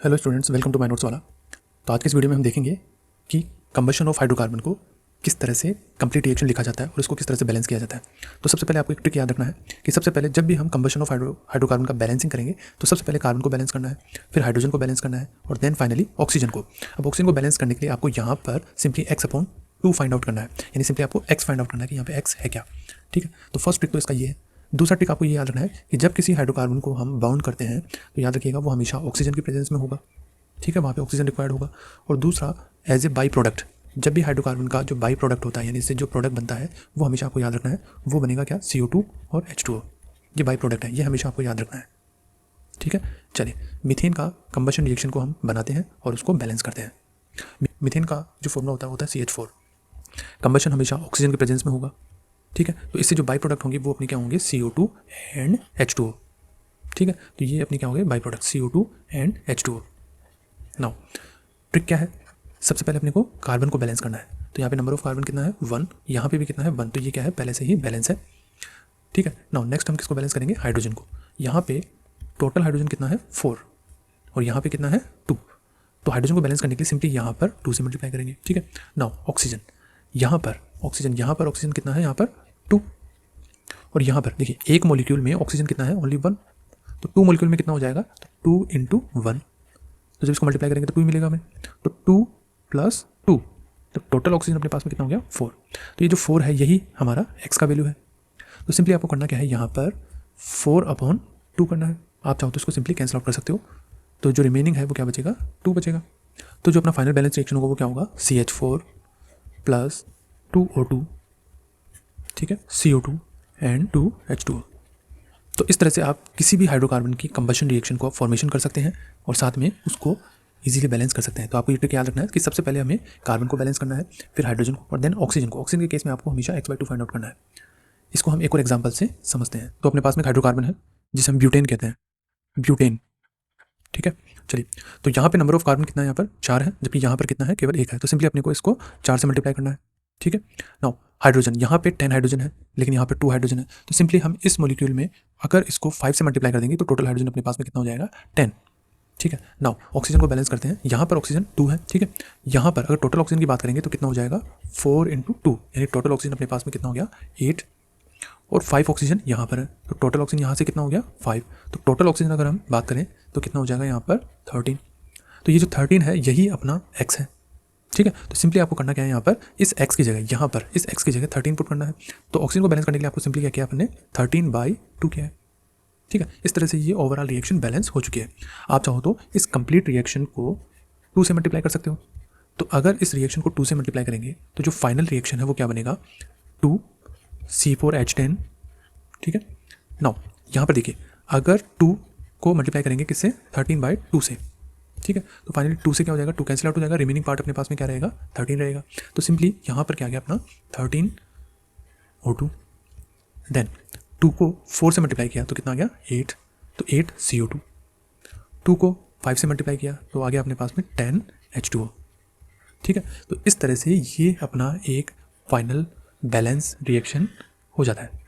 Hello students, welcome to my notes वाला। तो आज के इस वीडियो में हम देखेंगे कि कंबशन ऑफ हाइड्रोकार्बन को किस तरह से कंप्लीट रिएक्शन लिखा जाता है और इसको किस तरह से बैलेंस किया जाता है। तो सबसे पहले आपको एक ट्रिक याद रखना है कि सबसे पहले जब भी हम कंबशन ऑफ हाइड्रोकार्बन का बैलेंसिंग करेंगे तो सबसे पहले कार्बन को बैलेंस करना है, फिर हाइड्रोजन को बैलेंस करना है और देन फाइनली ऑक्सीजन को। अब ऑक्सीजन को बैलेंस करने के लिए आपको यहाँ पर सिंपली x/2 फाइंड आउट करना है, यानी सिंपली आपको x फाइंड आउट करना है कि यहाँ पे x है क्या। ठीक है, तो फर्स्ट ट्रिक तो इसका ये है। दूसरा ट्रिक आपको ये याद रखना है कि जब किसी हाइड्रोकार्बन को हम बाउंड करते हैं तो याद रखिएगा वो हमेशा ऑक्सीजन की प्रेजेंस में होगा। ठीक है, वहाँ पे ऑक्सीजन रिक्वायर्ड होगा। और दूसरा, एज ए बाई प्रोडक्ट, जब भी हाइड्रोकार्बन का जो बाई प्रोडक्ट होता है यानी इससे जो प्रोडक्ट बनता है वो हमेशा आपको याद रखना है, वो बनेगा क्या, CO2 और H2O। ये बाई प्रोडक्ट है, ये हमेशा आपको याद रखना है। ठीक है, चलिए मीथेन का कंबशन रिएक्शन को हम बनाते हैं और उसको बैलेंस करते हैं। मीथेन का जो फॉर्मूला होता है CH4। कंबशन हमेशा ऑक्सीजन के प्रेजेंस में होगा। ठीक है, तो इससे जो बाई प्रोडक्ट होंगे वो अपने क्या होंगे, CO2 एंड H2O। ठीक है, तो ये अपने क्या होंगे, by product CO2 and H2O। Now trick क्या है, सबसे पहले अपने को कार्बन को बैलेंस करना है। तो यहाँ पे नंबर ऑफ कार्बन कितना है, 1, यहाँ पे भी कितना है, 1। तो ये क्या है, पहले से ही बैलेंस है। ठीक है, नाउ नेक्स्ट हम किसको बैलेंस करेंगे, हाइड्रोजन को। यहाँ पे टोटल हाइड्रोजन कितना है, 4, और यहाँ पे कितना है, 2। तो हाइड्रोजन को बैलेंस करने के लिए सिंपली यहाँ पर 2 से मल्टीप्लाई करेंगे। ठीक है, नाउ ऑक्सीजन, यहाँ पर ऑक्सीजन कितना है, यहाँ पर 2। और यहाँ पर देखिए एक मॉलिक्यूल में ऑक्सीजन कितना है, ओनली 1। तो 2 मॉलिक्यूल में कितना हो जाएगा, तो 2 × 1। तो जब इसको मल्टीप्लाई करेंगे तो 2 मिलेगा हमें। तो 2 + 2, तो टोटल ऑक्सीजन अपने पास में कितना हो गया, 4। तो ये जो 4 है यही हमारा x का वैल्यू है। तो सिंपली आपको करना क्या है, यहाँ पर 4/2 करना है। आप चाहो तो इसको सिंपली कैंसिल आउट कर सकते हो। तो जो रिमेनिंग है वो क्या बचेगा, 2 बचेगा। तो जो अपना फाइनल बैलेंस रिएक्शन होगा वो क्या होगा, CH4 + 2O2। ठीक है, CO2 एंड 2H2O। तो इस तरह से आप किसी भी हाइड्रोकार्बन की कंबशन रिएक्शन को फॉर्मेशन कर सकते हैं और साथ में उसको इजीली बैलेंस कर सकते हैं। तो आपको ये ट्रिक याद रखना है कि सबसे पहले हमें कार्बन को बैलेंस करना है, फिर हाइड्रोजन को और देन ऑक्सीजन को। ऑक्सीजन के केस में आपको हमेशा x/2 फाइंड आउट करना है। इसको हम एक और एग्जांपल से समझते हैं। तो अपने पास में हाइड्रोकार्बन है जिसे हम ब्यूटेन कहते हैं, ब्यूटेन। ठीक है, चलिए तो यहाँ पे नंबर ऑफ कार्बन कितना है, यहाँ पर 4 है, जबकि यहाँ पर कितना है, केवल 1 है। तो सिंपली अपने को इसको 4 से मल्टीप्लाई करना है। ठीक है, नाउ हाइड्रोजन, यहाँ पे 10 हाइड्रोजन है लेकिन यहाँ पे 2 हाइड्रोजन है। तो सिंपली हम इस मॉलिक्यूल में अगर इसको 5 से मल्टीप्लाई कर देंगे तो टोटल हाइड्रोजन अपने पास में कितना हो जाएगा, 10। ठीक है, नाउ ऑक्सीजन को बैलेंस करते हैं। यहाँ पर ऑक्सीजन 2 है। ठीक है, यहाँ पर अगर टोटल ऑक्सीजन की बात करेंगे तो कितना हो जाएगा, 4 × 2, यानी टोटल ऑक्सीजन अपने पास में कितना हो गया, 8। और 5 ऑक्सीजन यहाँ पर है, तो टोटल ऑक्सीजन यहाँ से कितना हो गया, 5। तो टोटल ऑक्सीजन अगर हम बात करें तो कितना हो जाएगा, यहाँ पर 13। तो ये जो 13 है यही अपना x है। ठीक है, तो सिंपली आपको करना क्या है, यहाँ पर इस x की जगह, यहाँ पर इस x की जगह 13 पुट करना है। तो ऑक्सीजन को बैलेंस करने के लिए आपको सिंपली क्या किया, आपने 13/2 किया है। ठीक है, इस तरह से ये ओवरऑल रिएक्शन बैलेंस हो चुकी है। आप चाहो तो इस कंप्लीट रिएक्शन को 2 से मल्टीप्लाई कर सकते हो। तो अगर इस रिएक्शन को 2 से मल्टीप्लाई करेंगे तो जो फाइनल रिएक्शन है वो क्या बनेगा, 2C4H10। ठीक है, नाउ यहाँ पर देखिए अगर 2 को मल्टीप्लाई करेंगे किससे, 13/2 से। ठीक है, तो फाइनली 2 से क्या हो जाएगा, 2 कैंसिल आउट हो जाएगा, रिमेनिंग पार्ट अपने पास में क्या रहेगा, 13 रहेगा। तो सिंपली यहाँ पर क्या आ गया अपना 13O2। देन 2 को 4 से मल्टीप्लाई किया तो कितना आ गया, 8। तो 8CO2। 2 को 5 से मल्टीप्लाई किया तो आ गया अपने पास में 10H2O। ठीक है, तो इस तरह से ये अपना एक फाइनल बैलेंस रिएक्शन हो जाता है।